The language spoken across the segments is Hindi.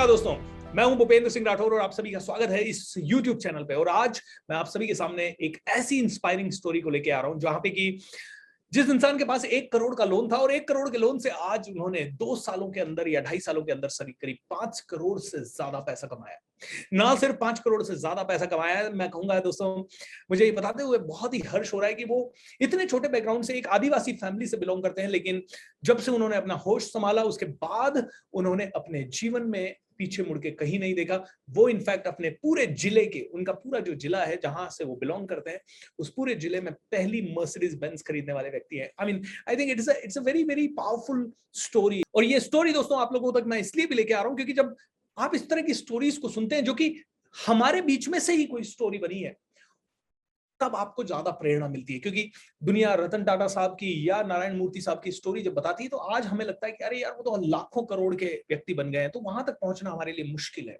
नमस्कार दोस्तों, मैं हूं भूपेंद्र सिंह राठौर और आप सभी का स्वागत है इस YouTube चैनल पे। और आज मैं आप सभी के सामने एक ऐसी इंस्पायरिंग स्टोरी को लेके आ रहा हूं जहां पे कि जिस इंसान के पास 1 करोड़ का लोन था और 1 करोड़ के लोन से आज उन्होंने 2 सालों के अंदर या 2.5 सालों के अंदर करीब 5 करोड़ से ज्यादा पैसा कमाया। ना सिर्फ 5 करोड़ से ज्यादा पैसा कमाया है, मैं कहूंगा दोस्तों, मुझे ये बताते हुए बहुत ही हर्ष हो रहा है कि वो इतने छोटे बैकग्राउंड से एक आदिवासी फैमिली से बिलोंग करते हैं, लेकिन जब से उन्होंने अपना होश संभाला उसके बाद उन्होंने अपने जीवन में पीछे मुड़ के कहीं नहीं देखा। वो इनफैक्ट अपने पूरे जिले के, उनका पूरा जो जिला है जहां से वो बिलोंग करते हैं, उस पूरे जिले में पहली मर्सिडीज बेंज खरीदने वाले व्यक्ति हैं। I think it's a very very powerful story. और ये स्टोरी दोस्तों आप लोगों तक मैं इसलिए भी लेके आ रहा हूं क्योंकि जब आप इस तरह की स्टोरीज को सुनते हैं जो कि हमारे बीच में से ही कोई स्टोरी बनी है, तब आपको ज्यादा प्रेरणा मिलती है। क्योंकि दुनिया रतन टाटा साहब की या नारायण मूर्ति साहब की स्टोरी जब बताती है तो आज हमें लगता है कि अरे यार वो तो लाखों करोड़ के व्यक्ति बन गए हैं, तो वहां तक पहुंचना हमारे लिए मुश्किल है।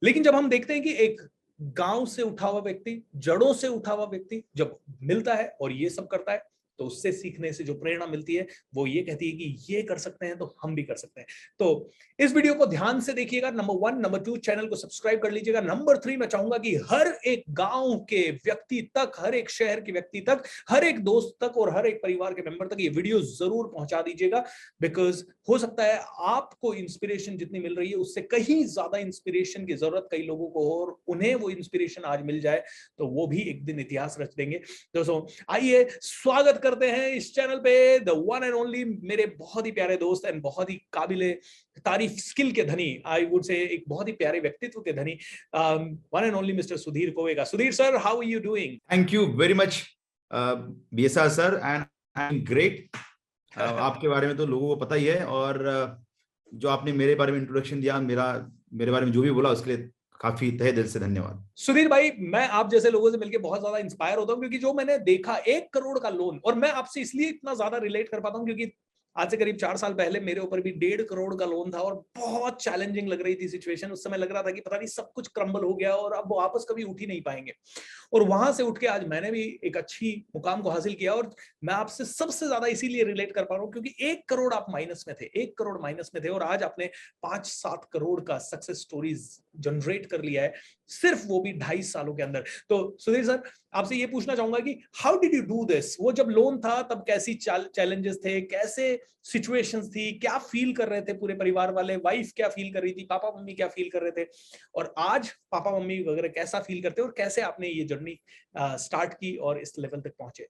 लेकिन जब हम देखते हैं कि एक गांव से उठा हुआ व्यक्ति, जड़ों से उठा हुआ व्यक्ति जब मिलता है और ये सब करता है, तो उससे सीखने से जो प्रेरणा मिलती है वो ये कहती है कि ये कर सकते हैं तो हम भी कर सकते हैं। तो इस वीडियो को ध्यान से देखिएगा। नंबर 1, नंबर 2 चैनल को सब्सक्राइब कर लीजिएगा। नंबर 3 मैं चाहूंगा कि हर एक गांव के व्यक्ति तक, हर एक शहर के व्यक्ति तक, हर एक दोस्त तक और हर एक परिवार के मेंबर तक ये वीडियो जरूर पहुंचा दीजिएगा। बिकॉज हो सकता है आपको इंस्पिरेशन जितनी मिल रही है उससे कहीं ज्यादा इंस्पिरेशन की जरूरत कई लोगों को हो, और उन्हें वो इंस्पिरेशन आज मिल जाए तो वो भी एक दिन इतिहास रच देंगे। दोस्तों आइए स्वागत करते हैं इस चैनल पे द वन एंड ओनली, मेरे बहुत ही प्यारे दोस्त एंड बहुत ही काबिले तारीफ स्किल के धनी, आई वुड से एक बहुत ही प्यारे व्यक्तित्व के धनी, one and only mister Sudhir Kovega. Sudhir sir, how are you doing? Thank you very much BSR sir, and I am great. आपके बारे में तो लोगों को पता ही है, और जो आपने मेरे बारे में इंट्रोडक्शन दिया, मेरे बारे में जो भी बोला उसके लिए काफी तहे दिल से धन्यवाद। सुधीर भाई, मैं आप जैसे लोगों से मिलकर बहुत ज्यादा इंस्पायर होता हूं क्योंकि जो मैंने देखा 1 करोड़ का लोन, और मैं आपसे इसलिए इतना ज्यादा रिलेट कर पाता हूं क्योंकि आज से करीब 4 साल पहले मेरे ऊपर भी 1.5 करोड़ का लोन था और बहुत चैलेंजिंग लग रही थी सिचुएशन। उस समय लग रहा था कि पता नहीं सब कुछ क्रम्बल हो गया और अब वो वापस कभी उठ ही नहीं पाएंगे। और वहां से उठ के आज मैंने भी एक अच्छी मुकाम को हासिल किया, और मैं आपसे सबसे ज्यादा इसीलिए रिलेट कर पा रहा हूं क्योंकि 1 करोड़ आप माइनस में थे, 1 करोड़ माइनस में थे, और आज आपने 5-7 करोड़ का सक्सेस स्टोरीज जनरेट कर लिया है, सिर्फ वो भी 2.5 सालों के अंदर। तो सुधीर सर, आपसे ये पूछना चाहूंगा कि how did you do this? वो जब लोन था तब कैसी चैलेंजेस थे, कैसे सिचुएशंस थी, क्या फील कर रहे थे पूरे परिवार वाले, वाइफ क्या फील कर रही थी, पापा मम्मी क्या फील कर रहे थे, और आज पापा मम्मी वगैरह कैसा फील करते हैं, और कैसे आपने ये जर्नी स्टार्ट की और इस लेवल तक पहुंचे?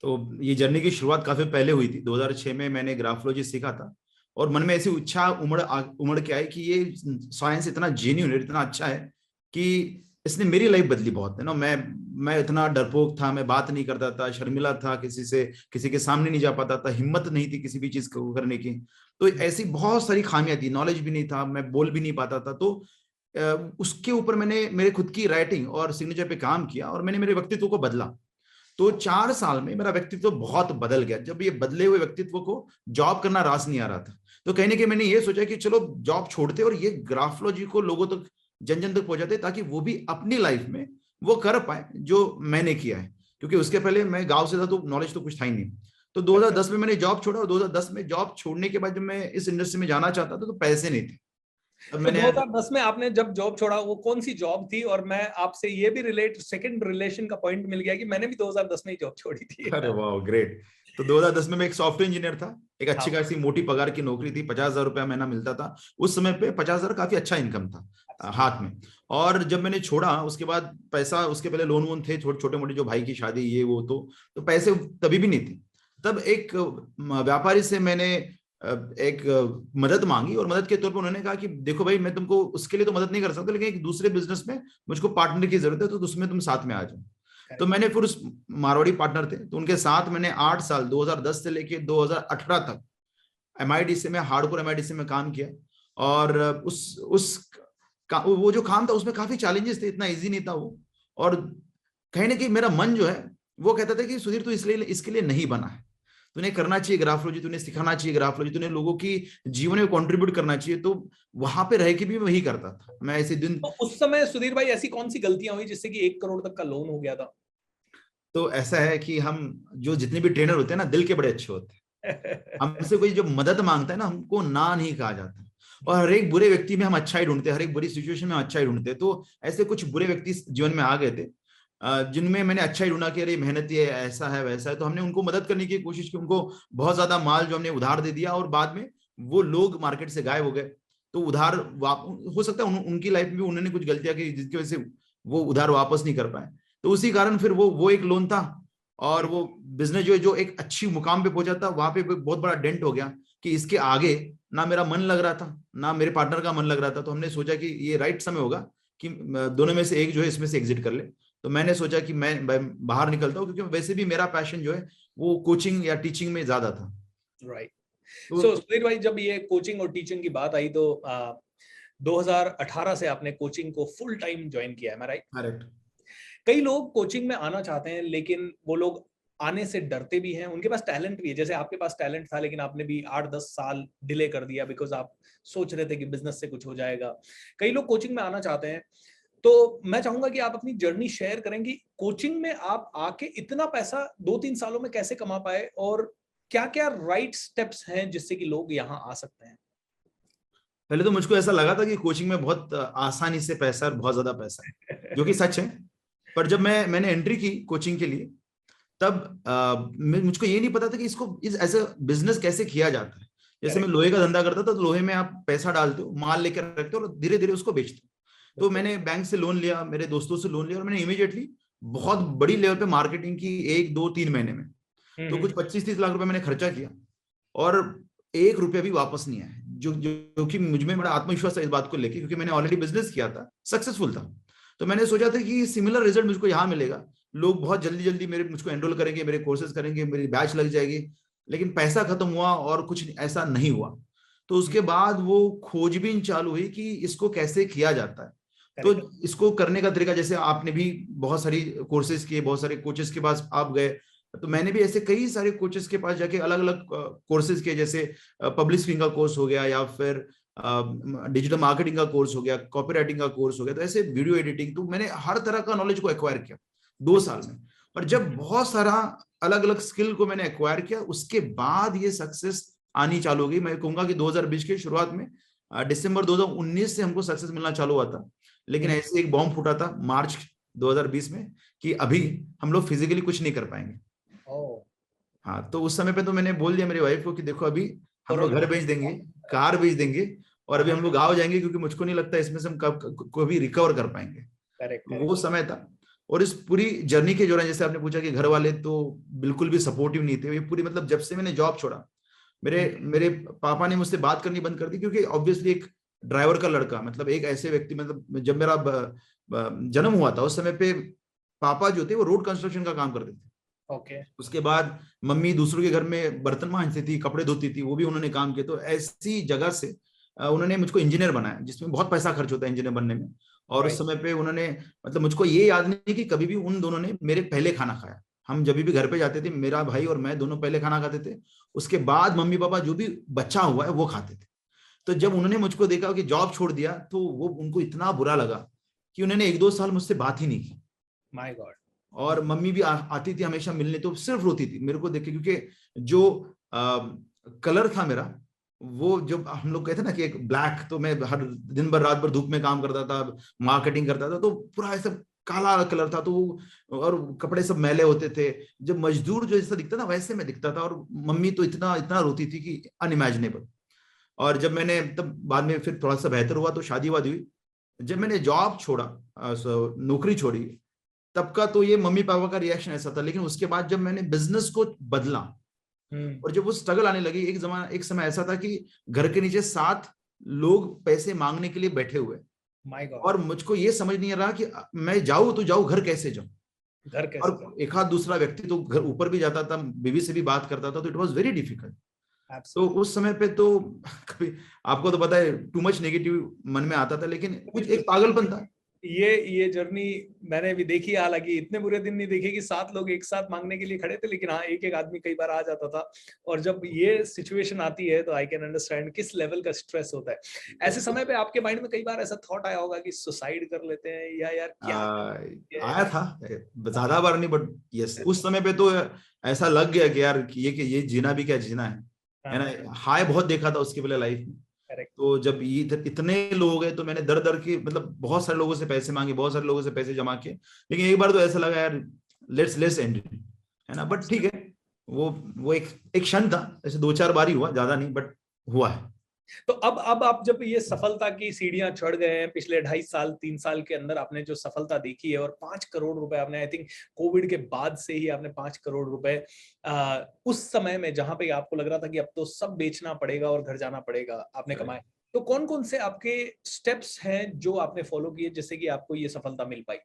तो ये जर्नी की शुरुआत काफी पहले हुई थी। 2006 में मैंने ग्राफोलॉजी सीखा था, और मन में ऐसी इच्छा उमड़ के आई कि ये साइंस इतना जेन्युइन, इतना अच्छा है कि इसने मेरी लाइफ बदली बहुत है ना। मैं इतना डरपोक था, मैं बात नहीं करता था, शर्मिला था, किसी के सामने नहीं जा पाता था, हिम्मत नहीं थी किसी भी चीज को करने की। तो ऐसी बहुत सारी खामियां थी, नॉलेज भी नहीं था, मैं बोल भी नहीं पाता था। तो उसके ऊपर मैंने मेरे खुद की राइटिंग और सिग्नेचर पे काम किया, और मैंने मेरे व्यक्तित्व को बदला। तो 4 साल में मेरा व्यक्तित्व बहुत बदल गया। जब ये बदले हुए व्यक्तित्व को जॉब करना रास नहीं आ रहा था, तो कहीं ना कहीं मैंने ये सोचा कि चलो जॉब छोड़ते और ये ग्राफोलॉजी को लोगों तक, जन जन तक पहुंचाते, ताकि वो भी अपनी लाइफ में वो कर पाए जो मैंने किया है। क्योंकि उसके पहले मैं गांव से था तो नॉलेज तो कुछ था ही नहीं। तो 2010 में मैंने जॉब छोड़ा, और 2010 में जॉब छोड़ने के बाद जब मैं इस इंडस्ट्री में जाना चाहता था तो पैसे नहीं थे। तो 2010 में आपने जब जॉब छोड़ा, वो कौन सी जॉब थी? और मैं आपसे ये भी सेकंड रिलेशन का पॉइंट मिल गया कि मैंने भी 2010 में ही जॉब छोड़ी थी। अरे वाह, ग्रेट। तो 2010 में मैं एक सॉफ्टवेयर इंजीनियर था। एक अच्छी हाँ। खासी मोटी पगार की नौकरी थी, 50,000 रुपया महीना मिलता था। उस समय पे 50,000 काफी अच्छा इनकम था हाथ में। और जब मैंने छोड़ा उसके बाद पैसा, उसके पहले लोन वोन थे छोटे मोटे, जो भाई की शादी ये वो, तो पैसे तभी भी नहीं थे। तब एक व्यापारी से मैंने एक मदद मांगी, और मदद के तौर पर उन्होंने कहा कि देखो भाई, मैं तुमको उसके लिए तो मदद नहीं कर सकता, लेकिन एक दूसरे बिजनेस में मुझको पार्टनर की जरूरत है, तो उसमें तुम साथ में आ जाओ। तो मैंने फिर उस मारवाड़ी पार्टनर थे, तो उनके साथ मैंने 8 साल 2010 से लेके 2018 तक एमआईडीसी में, हार्डकोर एमआईडीसी में काम किया। और वो जो काम था उसमें काफी चैलेंजेस थे, इतना इजी नहीं था वो। और कहीं ना कहीं मेरा मन जो है वो कहता था कि सुधीर, तू इसके लिए नहीं बना है, तूने करना चाहिए ग्राफोलॉजी, तूने सिखाना चाहिए ग्राफोलॉजी, तूने लोगों की जीवन में कंट्रीब्यूट करना चाहिए। तो वहां पे रह के भी मैं वही करता था। मैं ऐसे दिन, तो उस समय सुधीर भाई ऐसी कौन सी गलतियां हुई जिससे कि 1 करोड़ तक का लोन हो गया था? तो ऐसा है कि हम जो जितने भी ट्रेनर होते हैं ना, दिल के बड़े अच्छे होते हैं। हमसे कोई जो मदद मांगता है ना, हमको ना नहीं कहा जाता। और हर एक बुरे व्यक्ति में हम अच्छा ही ढूंढते हैं, हर एक बुरी सिचुएशन में हम अच्छा ही ढूंढते हैं। तो ऐसे कुछ बुरे व्यक्ति जीवन में आ गए थे, जिनमें मैंने अच्छा ही ढूंढा कि अरे मेहनती है, ऐसा है वैसा है, तो हमने उनको मदद करने की कोशिश की, उनको बहुत ज्यादा माल जो हमने उधार दे दिया, और बाद में वो लोग मार्केट से गायब हो गए। तो उधार हो सकता है उनकी लाइफ में भी उन्होंने कुछ गलतियां की जिसकी वजह से वो उधार वापस नहीं कर पाए। तो उसी कारण फिर वो एक लोन था, और वो बिजनेस जो एक अच्छी मुकाम पे पहुंचा था, वहां पे बहुत बड़ा डेंट हो गया कि इसके आगे ना मेरा मन लग रहा था, ना मेरे पार्टनर का मन लग रहा था। तो हमने सोचा कि ये राइट समय होगा कि दोनों में से एक जो है इसमें से एग्जिट कर ले। तो मैंने सोचा कि मैं बाहर निकलता हूँ, क्योंकि वैसे भी मेरा पैशन जो है वो कोचिंग या टीचिंग में ज्यादा था। राइट। तो सो सुधीर भाई, जब ये कोचिंग और टीचिंग की बात आई तो 2018 से आपने कोचिंग को फुल टाइम ज्वाइन किया है, मैं राइट? करेक्ट। कई लोग कोचिंग में आना चाहते हैं, लेकिन वो लोग आने से डरते भी हैं। उनके पास टैलेंट भी है, जैसे आपके पास टैलेंट था, लेकिन आपने भी 8-10 साल डिले कर दिया बिकॉज आप सोच रहे थे कि बिजनेस से कुछ हो जाएगा। कई लोग कोचिंग में आना चाहते हैं, तो मैं चाहूंगा कि आप अपनी जर्नी शेयर करेंगी। कोचिंग में आप आके इतना पैसा 2-3 सालों में कैसे कमा पाए, और क्या क्या राइट स्टेप्स हैं जिससे कि लोग यहाँ आ सकते हैं? पहले तो मुझको ऐसा लगा था कि कोचिंग में बहुत आसानी से पैसा और बहुत ज्यादा पैसा है, जो कि सच है। पर जब मैंने एंट्री की कोचिंग के लिए, तब मुझको ये नहीं पता था कि इसको एज अ बिजनेस कैसे किया जाता है। जैसे मैं लोहे का धंधा करता था, तो लोहे में आप पैसा डालते हो, माल लेकर रखते हो और धीरे धीरे उसको बेचते हो। तो मैंने बैंक से लोन लिया, मेरे दोस्तों से लोन लिया, और मैंने इमीडिएटली बहुत बड़ी लेवल पे मार्केटिंग की 1-2-3 महीने में। तो कुछ 25-30 लाख रुपए मैंने खर्चा किया, और 1 रुपया भी वापस नहीं आया, जो कि मुझ में बड़ा आत्मविश्वास था इस बात को लेकर, क्योंकि मैंने ऑलरेडी बिजनेस किया था, सक्सेसफुल था। तो मैंने सोचा था कि सिमिलर रिजल्ट मुझको यहाँ मिलेगा, लोग बहुत जल्दी जल्दी मुझको एनरोल करेंगे, मेरे कोर्सेज करेंगे, मेरी बैच लग जाएगी। लेकिन पैसा खत्म हुआ और कुछ ऐसा नहीं हुआ। तो उसके बाद वो खोजबीन चालू हुई कि इसको कैसे किया जाता है। तो इसको करने का तरीका, जैसे आपने भी बहुत सारी कोर्सेज किए, बहुत सारे कोचेस के पास आप गए, तो मैंने भी ऐसे कई सारे कोचेस के पास जाके अलग अलग कोर्सेज किए, जैसे पब्लिक स्पीकिंग का कोर्स हो गया, या फिर डिजिटल मार्केटिंग का कोर्स हो गया, कॉपी राइटिंग का कोर्स हो गया, तो ऐसे वीडियो एडिटिंग। तो मैंने हर तरह का नॉलेज को एक्वायर किया 2 साल में। और जब बहुत सारा अलग अलग स्किल को मैंने एक्वायर किया, उसके बाद ये सक्सेस आनी चालू हो गई। मैं कहूंगा कि 2020 की शुरुआत में, दिसंबर 2019 से हमको सक्सेस मिलना चालू हुआ था। लेकिन ऐसे एक बॉम्ब फूटा था मार्च 2020 में कि अभी हम लोग फिजिकली कुछ नहीं कर पाएंगे। हाँ, तो उस समय पे तो मैंने बोल दिया मेरी वाइफ को कि देखो, अभी हम लोग घर बेच देंगे, कार बेच देंगे, और अभी हम लोग गाँव जाएंगे, क्योंकि मुझको नहीं लगता इसमें से हम कभी रिकवर कर पाएंगे। वो समय था। और इस पूरी जर्नी के दौरान, जैसे आपने पूछा कि घर वाले तो बिल्कुल भी सपोर्टिव नहीं थे। ये पूरी, मतलब जब से मैंने जॉब छोड़ा, मेरे पापा ने मुझसे बात करनी बंद कर दी, क्योंकि ऑब्वियसली एक ड्राइवर का लड़का, मतलब एक ऐसे व्यक्ति, मतलब जब मेरा जन्म हुआ था उस समय पे पापा जो थे वो रोड कंस्ट्रक्शन का काम करते थे। उसके बाद मम्मी दूसरों के घर में बर्तन मांजती थी, कपड़े धोती थी, वो भी उन्होंने काम किया। तो ऐसी जगह से उन्होंने मुझको इंजीनियर बनाया, जिसमें बहुत पैसा खर्च होता है इंजीनियर बनने में। और उस समय पे उन्होंने, मतलब मुझको ये याद नहीं कि कभी भी उन दोनों ने मेरे पहले खाना खाया। हम जब भी घर पे जाते थे, मेरा भाई और मैं दोनों पहले खाना खाते थे, उसके बाद मम्मी पापा जो भी बच्चा हुआ है वो खाते थे। तो जब उन्होंने मुझको देखा कि जॉब छोड़ दिया, तो वो उनको इतना बुरा लगा कि उन्होंने 1-2 साल मुझसे बात ही नहीं की। My God. और मम्मी भी आती थी हमेशा मिलने, तो सिर्फ रोती थी मेरे को देख के, क्योंकि जो कलर था मेरा, वो जो हम लोग कहते ना कि एक ब्लैक, तो मैं हर दिन भर रात भर धूप में काम करता था, मार्केटिंग करता था, तो पूरा ऐसा काला कलर था। तो और कपड़े सब मैले होते थे, जब मजदूर जो जैसा दिखता था वैसे मैं दिखता था। और मम्मी तो इतना इतना रोती थी कि अनइमेजिनेबल। और जब मैंने, तब बाद में फिर थोड़ा सा बेहतर हुआ, तो शादी वादी हुई। जब मैंने जॉब छोड़ा, नौकरी छोड़ी, तब का तो ये मम्मी पापा का रिएक्शन ऐसा था। लेकिन उसके बाद जब मैंने बिजनेस को बदला, और जब वो स्ट्रगल आने लगी, एक समय ऐसा था कि घर के नीचे 7 लोग पैसे मांगने के लिए बैठे हुए, और मुझको ये समझ नहीं आ रहा कि मैं जाऊं तो जाऊं, घर कैसे जाऊं, और एक आध दूसरा व्यक्ति तो घर ऊपर भी जाता था, बीवी से भी बात करता था, तो इट वाज वेरी डिफिकल्ट। तो उस समय पे तो कभी, आपको तो पता है, टू मच नेगेटिव मन में आता था, लेकिन कुछ एक पागलपन था। ये जर्नी मैंने भी देखी, हालांकि इतने बुरे दिन नहीं देखे कि 7 लोग एक साथ मांगने के लिए खड़े थे, लेकिन हाँ, एक एक आदमी कई बार आ जाता था। और जब ये सिचुएशन आती है तो आई कैन अंडरस्टैंड किस लेवल का स्ट्रेस होता है। ऐसे समय पे आपके माइंड में कई बार ऐसा थॉट आया होगा कि सुसाइड कर लेते हैं, या यार क्या आया था, ज्यादा बार नहीं, बट यस, उस समय पे तो ऐसा लग गया कि यार ये जीना भी क्या जीना है ना। हाई बहुत देखा था उसके पहले लाइफ में, करेक्ट। तो जब ये इतने लोग हैं तो मैंने दर दर के मतलब बहुत सारे लोगों से पैसे मांगे, बहुत सारे लोगों से पैसे जमा किए, लेकिन एक बार तो ऐसा लगा यार लेट्स एंड इट, है ना। बट ठीक है, वो एक एक क्षण था, ऐसे 2-4 बार ही हुआ, ज्यादा नहीं, बट हुआ है। तो अब आप जब ये सफलता की सीढ़ियां चढ़ गए हैं, पिछले 2.5 साल 3 साल के अंदर आपने जो सफलता देखी है, और 5 करोड़ रुपए आपने, आई थिंक कोविड के बाद से ही आपने 5 करोड़ रुपए उस समय में जहां पे आपको लग रहा था कि अब तो सब बेचना पड़ेगा और घर जाना पड़ेगा, आपने कमाए। तो कौन कौन से आपके स्टेप्स हैं जो आपने फॉलो किए जिससे कि आपको ये सफलता मिल पाई?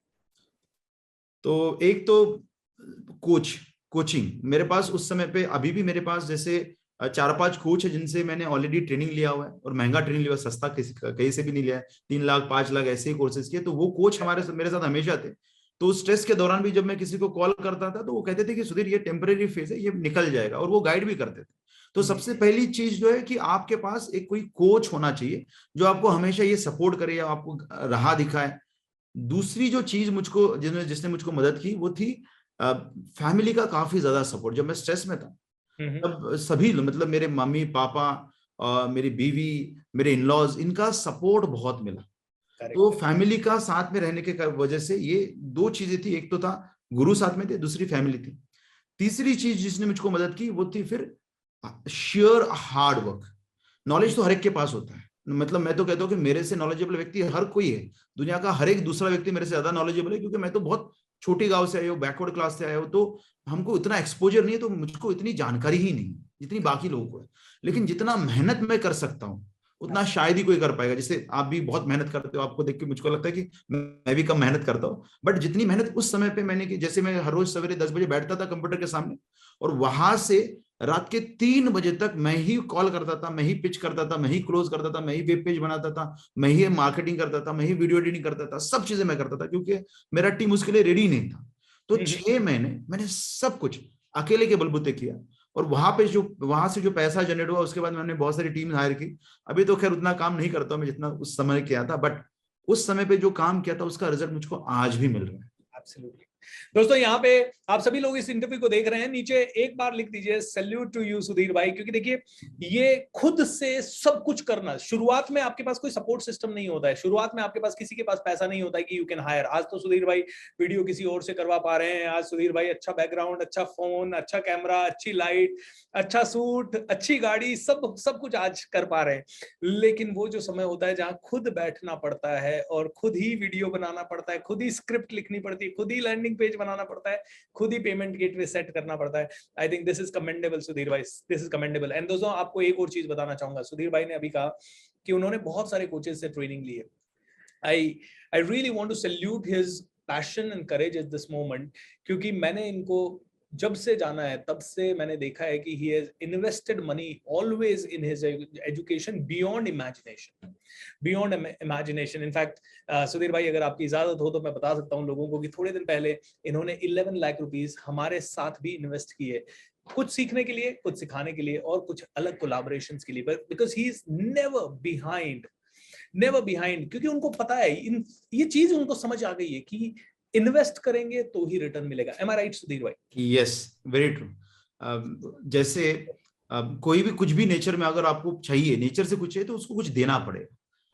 तो एक तो कोचिंग मेरे पास उस समय पे, अभी भी मेरे पास जैसे 4-5 कोच है जिनसे मैंने ऑलरेडी ट्रेनिंग लिया हुआ है, और महंगा ट्रेनिंग लिया हुआ, सस्ता कहीं से भी नहीं लिया है, 3 लाख 5 लाख ऐसे ही कोर्सेज किए। तो वो कोच मेरे साथ हमेशा थे। तो स्ट्रेस के दौरान भी जब मैं किसी को कॉल करता था तो वो कहते थे कि सुधीर ये टेम्परेरी फेज है, ये निकल जाएगा, और वो गाइड भी करते थे। तो सबसे पहली चीज जो है कि आपके पास एक कोई कोच होना चाहिए जो आपको हमेशा ये सपोर्ट करे या आपको राह दिखाए। दूसरी जो चीज मुझको जिसने मुझको मदद की वो थी फैमिली का काफी ज्यादा सपोर्ट। जब मैं स्ट्रेस में था तब सभी मतलब मेरे मम्मी पापा, मेरी बीवी, मेरे इन लॉज, इनका सपोर्ट बहुत मिला। तो फैमिली का साथ में रहने के वजह से ये 2 चीजें थी, एक तो था गुरु साथ में थे, दूसरी फैमिली थी। तीसरी चीज जिसने मुझको मदद की वो थी फिर शेयर हार्ड वर्क। नॉलेज तो हर एक के पास होता है, मतलब मैं तो कहता हूँ कि मेरे से नॉलेजेबल व्यक्ति हर कोई है, दुनिया का हर एक दूसरा व्यक्ति मेरे से ज्यादा नॉलेजेबल है, क्योंकि मैं तो बहुत छोटी गांव से आया हूँ, बैकवर्ड क्लास से आया हूँ, तो हमको इतना एक्सपोजर नहीं है, तो मुझको इतनी जानकारी ही नहीं जितनी बाकी लोगों को है। लेकिन जितना मेहनत मैं कर सकता हूँ उतना शायद ही कोई कर पाएगा। जैसे आप भी बहुत मेहनत करते हो, आपको देख के मुझको लगता है कि मैं भी कम मेहनत करता हूँ, बट जितनी मेहनत उस समय पे मैंने की, जैसे मैं हर रोज सवेरे 10 बजे बैठता था कंप्यूटर के सामने, और वहां से रात के 3 बजे तक मैं ही कॉल करता था, मैं ही पिच करता था, मैं ही क्लोज करता था, मैं ही वेब पेज बनाता था, मैं ही मार्केटिंग करता था, मैं ही वीडियो एडिटिंग करता था, सब चीजें मैं करता था, क्योंकि मेरा टीम उसके लिए रेडी नहीं था। तो 6 महीने मैंने सब कुछ अकेले के बलबूते किया, और वहां से जो पैसा जनरेट हुआ उसके बाद मैंने बहुत सारी टीम हायर की। अभी तो खैर उतना काम नहीं करता मैं जितना उस समय किया था, बट उस समय पे जो काम किया था उसका रिजल्ट मुझको आज भी मिल रहा है। एब्सोल्युटली। दोस्तों यहाँ पे आप सभी लोग इस इंटरव्यू को देख रहे हैं, नीचे एक बार लिख दीजिए सैल्यूट टू यू सुधीर भाई, क्योंकि देखिए ये खुद से सब कुछ करना। शुरुआत में आपके पास कोई सपोर्ट सिस्टम नहीं होता है, शुरुआत में आपके पास किसी के पास पैसा नहीं होता है कि यू कैन हायर। आज तो सुधीर भाई वीडियो किसी और से करवा पा रहे हैं, आज सुधीर भाई अच्छा बैकग्राउंड, अच्छा फोन, अच्छा कैमरा, अच्छी लाइट, अच्छा सूट, अच्छी गाड़ी, सब कुछ आज कर पा रहे हैं। लेकिन वो जो समय होता है जहाँ खुद बैठना पड़ता है और खुद ही वीडियो बनाना पड़ता है, खुद ही स्क्रिप्ट लिखनी पड़ती है, खुद ही लैंडिंग पेज बनाना पड़ता है, खुद ही पेमेंट गेटवे सेट करना पड़ता है। आई think this is commendable Sudhir भाई, दिस इज कमेंडेबल। एंड दोस्तों आपको एक और चीज बताना चाहूंगा, सुधीर भाई ने अभी कहा कि उन्होंने बहुत सारे कोचेस से ट्रेनिंग ली है। I really want to salute his passion and courage at this moment, क्योंकि मैंने इनको जब से जाना है तब से मैंने देखा है कि he has invested money always in his education beyond imagination, beyond imagination. In fact, Sudhir भाई अगर आपकी इजाजत हो तो मैं बता सकता हूँ लोगों को कि थोड़े दिन पहले इन्होंने 11 लाख रुपीस हमारे साथ भी इन्वेस्ट किए, कुछ सीखने के लिए, कुछ सिखाने के लिए और कुछ अलग कोलैबोरेशंस के लिए, because he is never behind, क्योंकि उनको पता है, ये चीज उनको समझ आ गई है कि इन्वेस्ट करेंगे तो ही रिटर्न मिलेगा। एम आई राइट सुधीर भाई? Yes, very true. जैसे कोई भी कुछ भी नेचर में अगर आपको चाहिए, नेचर से कुछ चाहिए तो उसको कुछ देना पड़ेगा।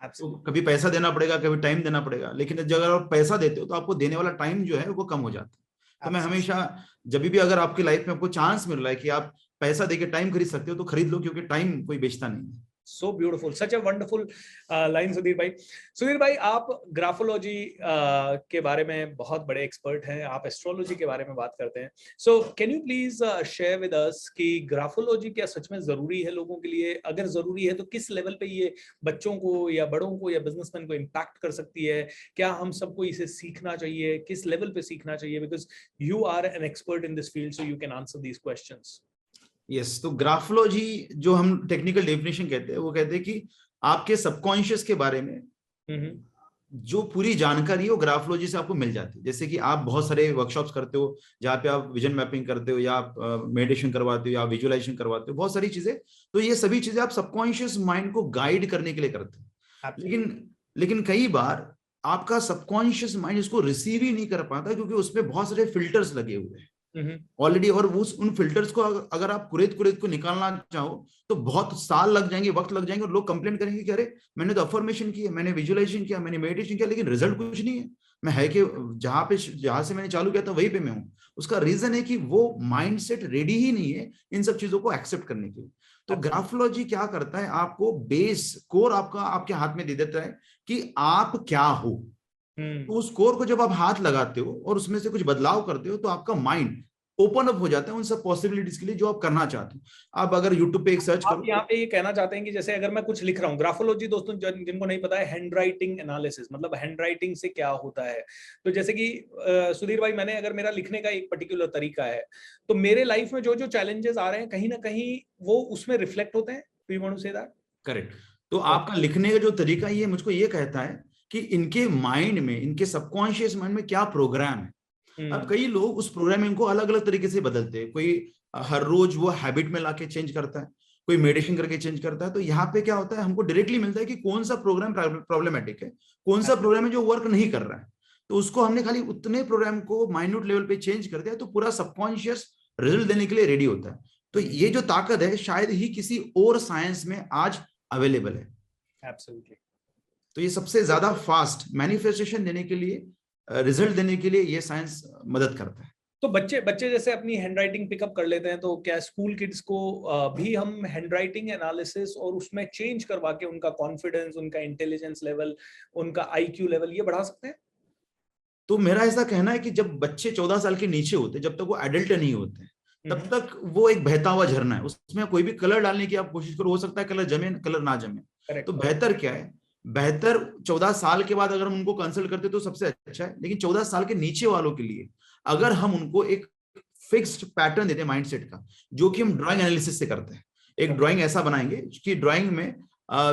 तो कभी पैसा देना पड़ेगा, कभी टाइम देना पड़ेगा, लेकिन अगर आप पैसा देते हो तो आपको देने वाला टाइम जो है वो कम हो जाता है। तो मैं हमेशा जब भी अगर आपकी लाइफ में आपको चांस मिल रहा है कि आप पैसा देके टाइम खरीद सकते हो तो खरीद लो, क्योंकि टाइम कोई बेचता नहीं है। So beautiful, such a wonderful line Sudhir भाई। सुधीर भाई आप ग्राफोलॉजी के बारे में बहुत बड़े एक्सपर्ट हैं, आप एस्ट्रोलॉजी के बारे में बात करते हैं। So can you please share with us कि ग्राफोलॉजी क्या सच में जरूरी है लोगों के लिए? अगर जरूरी है तो किस लेवल पे ये बच्चों को या बड़ों को या बिजनेसमैन को इम्पैक्ट कर सकती है? क्या हम सबको इसे सीखना चाहिए? किस लेवल पे सीखना चाहिए? Because you are an expert in this field, so you can answer these questions. Yes, तो ग्राफोलॉजी जो हम टेक्निकल डेफिनेशन कहते हैं वो कहते हैं कि आपके सबकॉन्शियस के बारे में जो पूरी जानकारी है वो ग्राफोलॉजी से आपको मिल जाती है। जैसे कि आप बहुत सारे वर्कशॉप्स करते हो जहाँ पे आप विजन मैपिंग करते हो या आप मेडिटेशन करवाते हो या विजुअलाइजेशन करवाते हो, बहुत सारी चीजें। तो ये सभी चीजें आप सबकॉन्शियस माइंड को गाइड करने के लिए करते हो। लेकिन कई बार आपका सबकॉन्शियस माइंड इसको रिसीव ही नहीं कर पाता, क्योंकि उसमें बहुत सारे फिल्टर्स लगे हुए हैं। ऑलरेडी। और उन फिल्टर्स को अगर आप कुरेद को निकालना चाहो तो बहुत साल लग जाएंगे, वक्त लग जाएंगे, और लोग कंप्लेन करेंगे कि अरे मैंने तो अफर्मेशन किया, मैंने विजुअलाइजेशन किया, मैंने मेडिटेशन किया, लेकिन रिजल्ट कुछ नहीं है। मैं है कि जहां से मैंने चालू किया था वहीं पे मैं हूँ। उसका रीजन है कि वो माइंडसेट रेडी ही नहीं है इन सब चीजों को एक्सेप्ट करने के लिए। तो ग्राफोलॉजी क्या करता है, आपको बेस कोर आपका आपके हाथ में दे देता है कि आप क्या हो। तो उस कोर को जब आप हाथ लगाते हो और उसमें से कुछ बदलाव करते हो तो आपका माइंड ओपन अप हो जाता है उन सब पॉसिबिलिटीज के लिए जो आप करना चाहते हो। आप अगर यूट्यूब पे एक सर्च आप यहाँ पे ये कहना चाहते हैं कि जैसे अगर मैं कुछ लिख रहा हूँ, ग्राफोलॉजी दोस्तों जिनको नहीं पता है, हैंड राइटिंग एनालिसिस, मतलब हैंड राइटिंग से क्या होता है। तो जैसे कि सुधीर भाई, मैंने अगर मेरा लिखने का एक पर्टिकुलर तरीका है तो मेरे लाइफ में जो जो चैलेंजेस आ रहे हैं कहीं ना कहीं वो उसमें रिफ्लेक्ट होते हैं। Do you want to say that? Correct. तो आपका लिखने का जो तरीका ये मुझको ये कहता है कि इनके माइंड में, इनके सबकॉन्शियस माइंड में क्या प्रोग्राम है। अब कई लोग उस प्रोग्रामिंग को अलग अलग तरीके से बदलते हैं। कोई हर रोज वो हैबिट में लाके चेंज करता है, कोई मेडिटेशन करके चेंज करता है। तो यहाँ पे क्या होता है, हमको डायरेक्टली मिलता है कि कौन सा प्रोग्राम प्रॉब्लमेटिक है, कौन सा प्रोग्राम है जो वर्क नहीं कर रहा है। तो उसको हमने खाली उतने प्रोग्राम को माइन्यूट लेवल पे चेंज कर दिया तो पूरा सबकॉन्शियस रिजल्ट देने के लिए रेडी होता है। तो ये जो ताकत है शायद ही किसी और साइंस में आज अवेलेबल है। एब्सोल्युटली। तो ये सबसे ज्यादा फास्ट मैनिफेस्टेशन देने के लिए, रिजल्ट देने के लिए ये साइंस मदद करता है। तो बच्चे जैसे अपनी हैंडराइटिंग पिकअप कर लेते हैं, तो क्या स्कूल किड्स को भी हम हैंडराइटिंग एनालिसिस और उसमें चेंज करवा के उनका कॉन्फिडेंस, उनका इंटेलिजेंस लेवल, उनका आईक्यू लेवल ये बढ़ा सकते हैं? तो मेरा ऐसा कहना है कि जब बच्चे 14 साल के नीचे होते, जब तक वो एडल्ट नहीं होते, तब तक वो एक बहता हुआ झरना है। उसमें कोई भी कलर डालने की आप कोशिश करो, हो सकता है कलर जमे कलर ना जमे। तो बेहतर क्या है, बेहतर 14 साल के बाद अगर हम उनको कंसल्ट करते तो सबसे अच्छा है। लेकिन 14 साल के नीचे वालों के लिए अगर हम उनको एक फिक्स्ड पैटर्न देते हैं माइंडसेट का, जो कि हम ड्राइंग एनालिसिस से करते हैं। एक ड्राइंग ऐसा बनाएंगे कि ड्राइंग में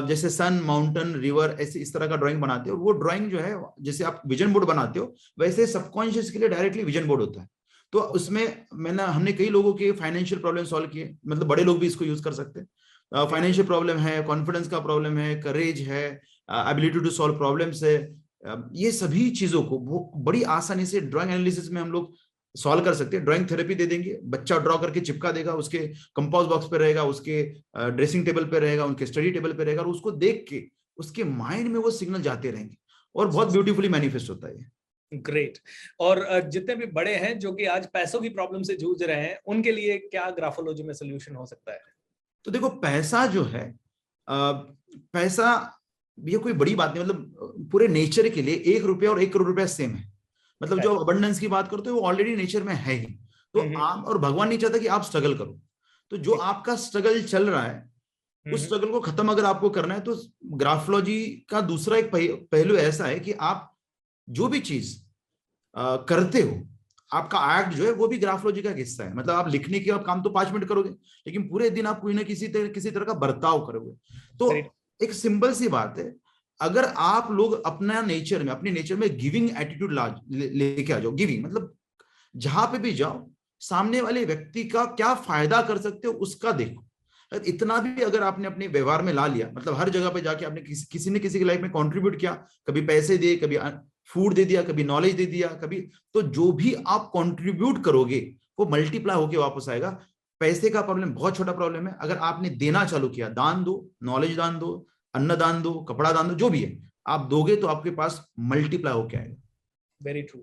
जैसे सन, माउंटेन, रिवर, ऐसे इस तरह का ड्राइंग बनाते हो। वो ड्राइंग जो है जैसे आप विजन बोर्ड बनाते हो वैसे सबकॉन्शियस के लिए डायरेक्टली विजन बोर्ड होता है। तो उसमें हमने कई लोगों के फाइनेंशियल प्रॉब्लम सॉल्व किए, मतलब बड़े लोग भी इसको यूज कर सकते हैं। फाइनेंशियल प्रॉब्लम है, कॉन्फिडेंस का प्रॉब्लम है, करेज है, एबिलिटी टू सॉल्व प्रॉब्लम्स है, ये सभी चीजों को बड़ी आसानी से ड्राइंग एनालिसिस में हम लोग सॉल्व कर सकते हैं। ड्राइंग थेरेपी दे देंगे, बच्चा ड्रॉ करके चिपका देगा, उसके कंपास बॉक्स पे रहेगा, उसके ड्रेसिंग टेबल पे रहेगा, उनके स्टडी टेबल पे रहेगा, और उसको देख के उसके माइंड में वो सिग्नल जाते रहेंगे और बहुत ब्यूटीफुली मैनिफेस्ट होता है। ग्रेट। और जितने भी बड़े हैं जो कि आज पैसों की प्रॉब्लम से जूझ रहे हैं, उनके लिए क्या ग्राफोलॉजी में सोल्यूशन हो सकता है? तो देखो, पैसा जो है, पैसा ये कोई बड़ी बात नहीं। मतलब पूरे नेचर के लिए 1 रुपया और 1 करोड़ रुपया सेम है। मतलब जो अबंडेंस की बात करते हो वो ऑलरेडी नेचर में है ही। तो आप, और भगवान नहीं चाहता कि आप स्ट्रगल करो। तो जो आपका स्ट्रगल चल रहा है उस स्ट्रगल को खत्म अगर आपको करना है, तो ग्राफोलॉजी का दूसरा एक पहलू ऐसा है कि आप जो भी चीज करते हो, आपका एक्ट जो है वो भी ग्राफोलॉजी का हिस्सा है। मतलब आप लिखने के आप काम तो 5 मिनट करोगे, लेकिन पूरे दिन आप कोई ना किसी तरह का बर्ताव करोगे। तो एक सिंपल सी बात है, अगर आप लोग अपने नेचर में गिविंग एटीट्यूड लेके आ जाओ। गिविंग मतलब जहां पे भी जाओ, सामने वाले व्यक्ति का क्या फायदा कर सकते हो उसका देखो। इतना भी अगर आपने अपने व्यवहार में ला लिया, मतलब हर जगह पे जाके आपने किसी ने किसी की लाइफ में कंट्रीब्यूट किया, कभी पैसे दिए, कभी फूड दे दिया, कभी नॉलेज दे दिया, कभी, तो जो भी आप कंट्रीब्यूट करोगे वो मल्टीप्लाई होके वापस आएगा। पैसे का प्रॉब्लम बहुत छोटा प्रॉब्लम है। अगर आपने देना चालू किया, दान दो, नॉलेज दान दो, अन्न दान दो, कपड़ा दान दो, जो भी है आप दोगे तो आपके पास मल्टीप्लाई होके आएगा। Very true,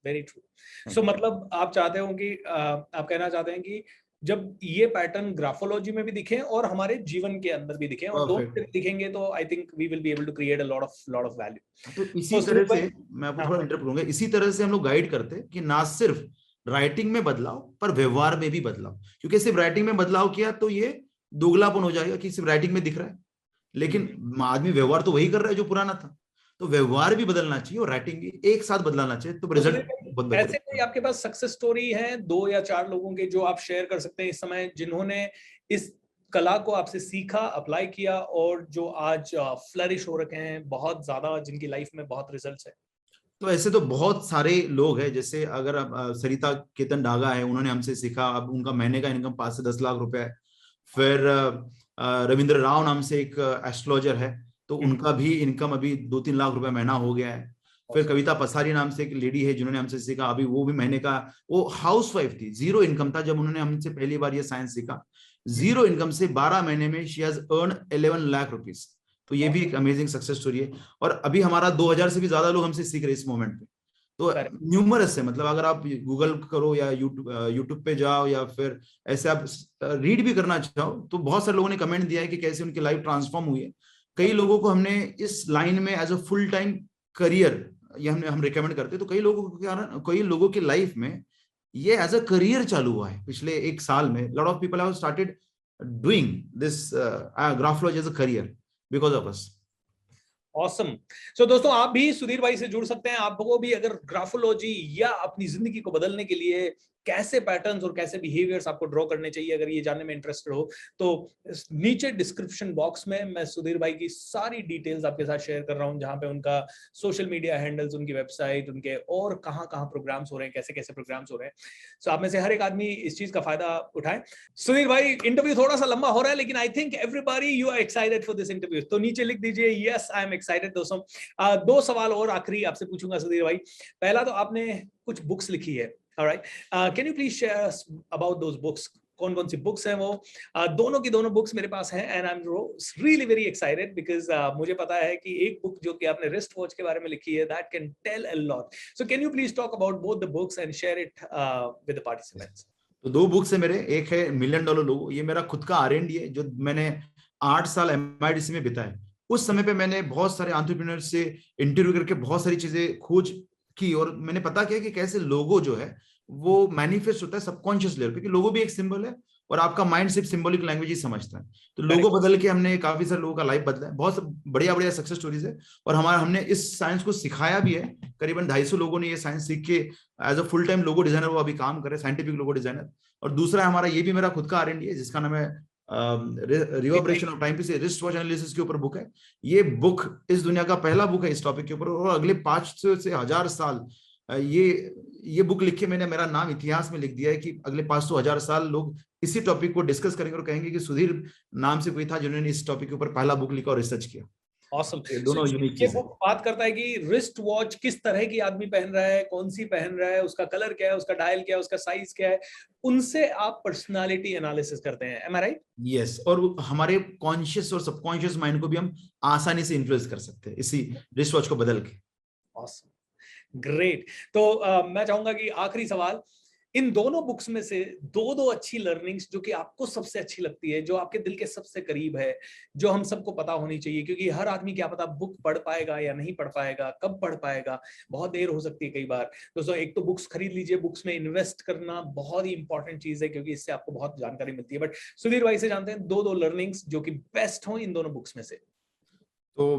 very true. So मतलब आप चाहते हो कि आप कहना चाहते हैं कि जब ये पैटर्न ग्राफोलॉजी में भी दिखे और हमारे जीवन के अंदर भी दिखे, और दोनों में दिखेंगे, तो I think we will be able to create a lot of value. तो इसी तरह से मैं आपको थोड़ा इंटरप्ट करूंगा, इसी तरह से हम लोग गाइड करते हैं कि ना सिर्फ राइटिंग में बदलाव पर व्यवहार में भी बदलाव। क्योंकि सिर्फ राइटिंग में बदलाव किया तो ये दोगलापन हो जाएगा कि सिर्फ राइटिंग में दिख रहा है, लेकिन आदमी व्यवहार तो वही कर रहा है जो पुराना था। तो व्यवहार भी बदलना चाहिए और राइटिंग भी एक साथ बदलना चाहिए, तो रिजल्ट बहुत बेहतर। ऐसे कोई आपके पास सक्सेस स्टोरी है 2 या 4 लोगों के जो आप शेयर कर सकते हैं इस समय, जिन्होंने इस कला को आपसे सीखा, अप्लाई किया और जो आज फ्लरिश हो रखे हैं, बहुत ज्यादा, जिनकी लाइफ में बहुत रिजल्ट्स है? तो ऐसे तो बहुत सारे लोग हैं। जैसे अगर अब सरिता केतन डागा है, उन्होंने हमसे सीखा। अब उनका महीने का इनकम 5 से 10 लाख रुपए है। फिर रविंद्र राव नाम से एक एस्ट्रोलॉजर है, तो उनका भी इनकम अभी 2-3 लाख रुपए महीना हो गया है। फिर कविता पसारी नाम से एक लेडी है जिन्होंने हमसे सीखा, अभी वो भी महीने का, वो हाउसवाइफ थी, जीरो इनकम था जब उन्होंने हमसे पहली बार ये साइंस सीखा। जीरो इनकम से 12 महीने में she has earn 11 lakh rupees. तो ये भी एक अमेजिंग सक्सेस स्टोरी है। और अभी हमारा 2000 से भी ज्यादा लोग हमसे सीख रहे हैं इस मोमेंट पे। तो न्यूमरस है, मतलब अगर आप गूगल करो या यूट्यूब पे जाओ या फिर ऐसे आप रीड भी करना चाहो, तो बहुत सारे लोगों ने कमेंट दिया है कि कैसे उनकी लाइफ ट्रांसफॉर्म हुई है। कई लोगों को हमने इस लाइन में as a full time career ये हम रिकमेंड करते हैं। तो कई लोगों की लाइफ में ये एज अ करियर चालू हुआ है पिछले 1 साल में। Lot of people have started doing this graphology as a career because of us. Awesome. So दोस्तों, आप भी सुधीर भाई से जुड़ सकते हैं। आपको भी अगर ग्राफोलॉजी या अपनी जिंदगी को बदलने के लिए कैसे पैटर्न्स और कैसे बिहेवियर्स आपको ड्रॉ करने चाहिए, अगर ये जानने में इंटरेस्टेड हो, तो नीचे डिस्क्रिप्शन बॉक्स में मैं सुधीर भाई की सारी डिटेल्स आपके साथ शेयर कर रहा हूं, जहां पे उनका सोशल मीडिया हैंडल्स, उनकी वेबसाइट, उनके और कहां कहां प्रोग्राम्स हो रहे हैं, कैसे कैसे प्रोग्राम्स हो रहे हैं। सो आप में से हर एक आदमी इस चीज का फायदा उठाए। सुधीर भाई, इंटरव्यू थोड़ा सा लंबा हो रहा है, लेकिन I think everybody you are excited for this interview. तो नीचे लिख दीजिए यस आई एम एक्साइटेड। दोस्तों, 2 सवाल और आखिरी आपसे पूछूंगा सुधीर भाई। पहला, तो आपने कुछ बुक्स लिखी है, alright, can you please share about those books? कौन कौन सी बुक्स हैं वो? दोनों की दोनों बुक्स मेरे पास हैं and I am really very excited because मुझे पता है कि एक बुक जो कि आपने रिस्ट वॉच के बारे में लिखी है, that can tell a lot. So can you please talk about both the books and share it with the participants? तो 2 बुक्स है मेरे। एक है $1 मिलियन लोगो, ये मेरा खुद का R&D है जो मैंने 8 साल MIDC में बिताए। उस समय पे मैंने बहुत सारे एंटरप्रेन्योर से इंटरव्यू करके बहुत सारी चीजें खोज की और मैंने पता किया कि कैसे लोगो जो है वो मैनिफेस्ट होता है सबकॉन्शियस लेवल पे, क्योंकि लोगो भी एक सिंबल है और आपका माइंड सिर्फ सिंबॉलिक लैंग्वेज ही समझता है। तो लोगो बदल के हमने काफी सारे लोगों का लाइफ बदला है। बहुत बढ़िया बढ़िया सक्सेस स्टोरीज है और हमने इस साइंस को सिखाया भी है। करीबन 250 लोगों ने ये साइंस सीख के as a full time logo designer वो अभी काम कर रहे हैं, साइंटिफिक लोगो डिजाइनर। और दूसरा हमारा ये भी मेरा खुद का R&D है जिसका नाम है reverberation of time piece, wrist watch analysis के ऊपर बुक है। ये बुक इस दुनिया का पहला बुक है इस टॉपिक के ऊपर और अगले 500 से 1000 साल ये बुक लिख के मैंने मेरा नाम इतिहास में लिख दिया है कि अगले 500-1000 साल लोग इसी टॉपिक को डिस्कस करेंगे और कहेंगे कि सुधीर नाम से कोई था जिन्होंने इस टॉपिक के ऊपर पहला बुक लिखा और रिसर्च किया। Awesome. दोनों यूनिक ये बुक बात करता है कि रिस्ट वॉच किस तरह की आदमी पहन रहा है, कौन सी पहन रहा है, उसका कलर क्या है, उसका डायल क्या है, उसका साइज क्या है, उनसे आप पर्सनालिटी एनालिसिस करते हैं। एम आई राइट? यस, और हमारे कॉन्शियस और सबकॉन्शियस माइंड को भी हम आसानी से इन्फ्लुएंस कर सकते हैं इसी रिस्ट वॉच को बदल के। Awesome. ग्रेट। तो मैं चाहूंगा कि आखिरी सवाल, इन दोनों बुक्स में से दो अच्छी लर्निंग्स जो कि आपको सबसे अच्छी लगती है, जो आपके दिल के सबसे करीब है, जो हम सबको पता होनी चाहिए, क्योंकि हर आदमी क्या पता बुक पढ़ पाएगा या नहीं पढ़ पाएगा, कब पढ़ पाएगा, बहुत देर हो सकती है कई बार। दोस्तों, एक तो बुक्स खरीद लीजिए, बुक्स में इन्वेस्ट करना बहुत ही इंपॉर्टेंट चीज है क्योंकि इससे आपको बहुत जानकारी मिलती है। बट सुधीर भाई से जानते हैं दो लर्निंग्स जो कि बेस्ट हो इन दोनों बुक्स में से। तो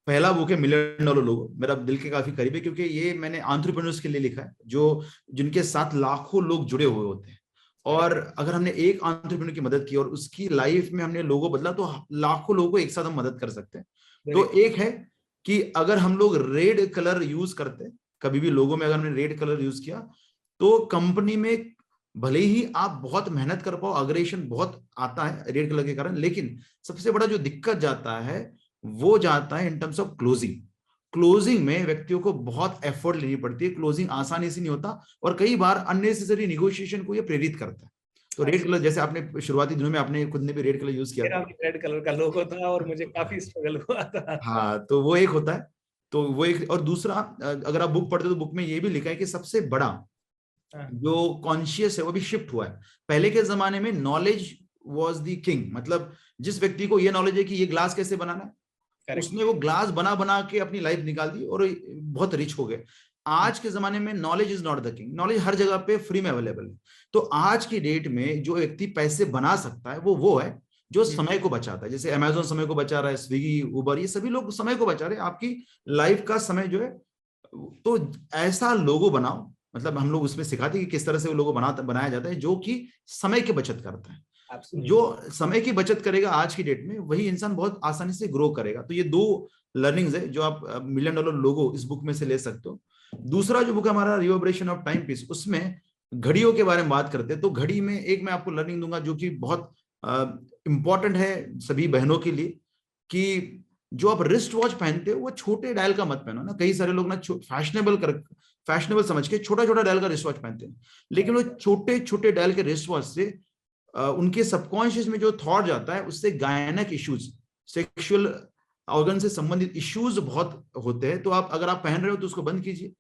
पहला बुक है $1 मिलियन लोगो, मेरा दिल के काफी करीब है क्योंकि ये मैंने एंटरप्रेन्योर्स के लिए लिखा है जो जिनके साथ लाखों लोग जुड़े हुए होते हैं। और अगर हमने एक एंटरप्रेन्योर की मदद की और उसकी लाइफ में हमने लोगो बदला तो लाखों लोगों को एक साथ हम मदद कर सकते हैं। तो एक है कि अगर हम लोग रेड कलर यूज करते, कभी भी लोगो में अगर हमने रेड कलर यूज किया तो कंपनी में भले ही आप बहुत मेहनत कर पाओ, अग्रेशन बहुत आता है रेड कलर के कारण, लेकिन सबसे बड़ा जो दिक्कत जाता है वो जाता है इन टर्म्स ऑफ क्लोजिंग में व्यक्तियों को बहुत एफर्ट लेनी पड़ती है, क्लोजिंग आसानी से नहीं होता और कई बार अननेसेसरी निगोशिएशन को ये प्रेरित करता है। तो रेड कलर, जैसे आपने शुरुआती दिनों में आपने खुद ने भी रेड कलर यूज किया था, रेड कलर का लोगो था और मुझे काफी स्ट्रगल हुआ था। हाँ, तो वो एक होता है। तो वो एक, और दूसरा अगर आप बुक पढ़ते हो तो बुक में ये भी लिखा है कि सबसे बड़ा जो कॉन्शियस है वो भी शिफ्ट हुआ है। पहले के जमाने में नॉलेज वॉज द किंग, मतलब जिस व्यक्ति को ये नॉलेज है कि ये ग्लास कैसे बनाना है, उसने वो ग्लास बना बना के अपनी लाइफ निकाल दी और बहुत रिच हो गए। आज के जमाने में knowledge is not the king, knowledge हर जगह पे फ्री में अवेलेबल है। तो आज की डेट में जो व्यक्ति पैसे बना सकता है वो है जो समय को बचाता है। जैसे अमेजोन समय को बचा रहा है, स्विगी, उबर, ये सभी लोग समय को बचा रहे हैं, आपकी लाइफ का समय जो है। तो ऐसा लोगो बनाओ, मतलब हम लोग उसमें सिखाते हैं कि किस तरह से वो लोगो बनाया जाता है जो कि समय की बचत करता है। जो समय की बचत करेगा आज की डेट में वही इंसान बहुत आसानी से ग्रो करेगा। तो ये 2 लर्निंग्स है जो आप $1 मिलियन लोगो इस बुक में से ले सकते हो। दूसरा जो बुक है हमारा रिवर्बरेशन ऑफ टाइम पीस, उसमें घड़ियों के बारे में बात करते हैं। तो घड़ी में एक मैं आपको लर्निंग दूंगा जो कि बहुत इंपॉर्टेंट है सभी बहनों के लिए, कि जो आप रिस्ट वॉच पहनते हो वो छोटे डायल का मत पहनो ना। कई सारे लोग ना फैशनेबल समझ के छोटा छोटा डायल का रिस्ट वॉच पहनते हैं, लेकिन वो छोटे छोटे डायल के रिस्ट वॉच से उनके सबकॉन्शियस में जो थॉट जाता है उससे गायनक इश्यूज, सेक्सुअल ऑर्गन से संबंधित इश्यूज बहुत होते हैं। तो आप अगर आप पहन रहे हो तो उसको बंद कीजिए,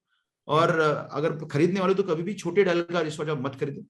और अगर खरीदने वाले तो कभी भी छोटे डायल का रिस्ट वॉच आप मत खरीदें।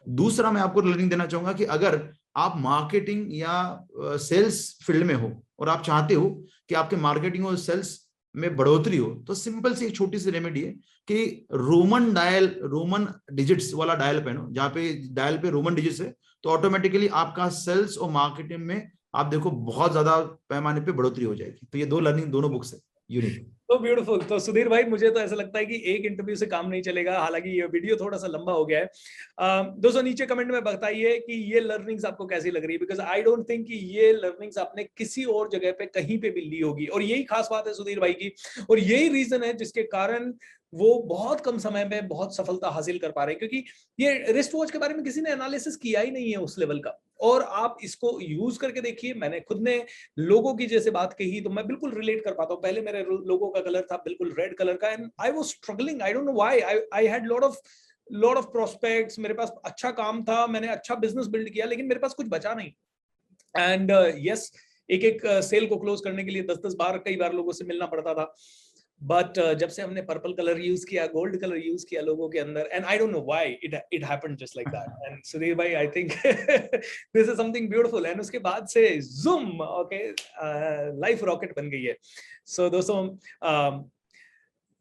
दूसरा मैं आपको लर्निंग देना चाहूंगा कि अगर आप मार्केटिंग या सेल्स फील्ड में हो और आप चाहते हो कि आपके मार्केटिंग और सेल्स में बढ़ोतरी हो, तो सिंपल सी एक छोटी सी रेमेडी है कि रोमन डिजिट्स वाला डायल पहनो। जहां पे डायल पे रोमन डिजिट्स है तो ऑटोमेटिकली आपका सेल्स और मार्केटिंग में आप देखो बहुत ज्यादा पैमाने पे बढ़ोतरी हो जाएगी। तो ये दो लर्निंग दोनों बुक्स है यूनिक। तो ब्यूटीफुल। तो सुधीर भाई, मुझे तो ऐसा लगता है कि एक इंटरव्यू से काम नहीं चलेगा, हालांकि ये वीडियो थोड़ा सा लंबा हो गया है। दोस्तों नीचे कमेंट में बताइए कि ये लर्निंग्स आपको कैसी लग रही है, बिकॉज आई डोंट थिंक कि ये लर्निंग्स आपने किसी और जगह पे कहीं पे भी ली होगी। और यही खास बात है सुधीर भाई की, और यही रीजन है जिसके कारण वो बहुत कम समय में बहुत सफलता हासिल कर पा रहे हैं, क्योंकि ये रिस्ट वॉच के बारे में किसी ने एनालिसिस किया ही नहीं है उस लेवल का। और आप इसको यूज करके देखिए। मैंने खुद ने लोगों की जैसे बात कही तो मैं बिल्कुल रिलेट कर पाता हूँ। पहले मेरे लोगों का कलर था बिल्कुल रेड कलर का, and I was struggling, I don't know why. I had lot of prospects, मेरे पास अच्छा काम था, मैंने अच्छा बिजनेस बिल्ड किया, लेकिन मेरे पास कुछ बचा नहीं। एंड यस, एक एक सेल को क्लोज करने के लिए 10-10 बार कई बार लोगों से मिलना पड़ता था। बट जब से हमने पर्पल कलर यूज किया, गोल्ड कलर यूज किया लोगों के अंदर, and I don't know why it happened just like that. And Sudhir भाई, I think this is something beautiful. And उसके बाद से जूम, ओके, लाइफ रॉकेट बन गई है। सो दोस्तों,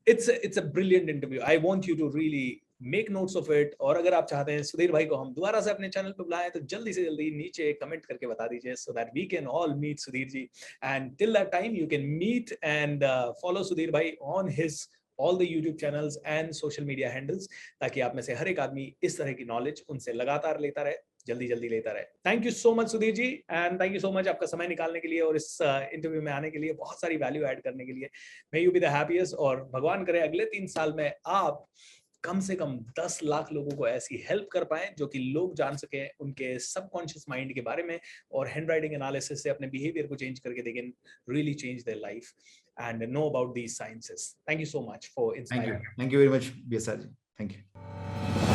it's a brilliant interview. I want you to really make notes of it. और अगर आप चाहते हैं सुधीर भाई को हम दोबारा से अपने चैनल पे बुलाएं तो जल्दी से जल्दी नीचे कमेंट करके बता दीजिए, so that we can all meet Sudhir ji. And till that time you can meet and follow Sudhir भाई on his all the YouTube channels and social media handles, ताकि आप में से हर एक आदमी इस तरह की नॉलेज उनसे लगातार लेता रहे, जल्दी जल्दी लेता रहे। Thank you so much Sudhir ji, and thank you so much आपका समय निकालने के लिए और इस इंटरव्यू में आने के लिए, बहुत सारी वैल्यू ऐड करने के लिए। May you be the happiest, और भगवान करे अगले 3 साल में आप कम से कम 10 लाख लोगों को ऐसी हेल्प कर पाए जो कि लोग जान सके उनके सबकॉन्शियस माइंड के बारे में, और हैंड राइटिंग एनालिसिस से अपने बिहेवियर को चेंज करके they can really change their life and know about these sciences. Thank you so much for inspiring. Thank you very much, BSR ji. Thank you.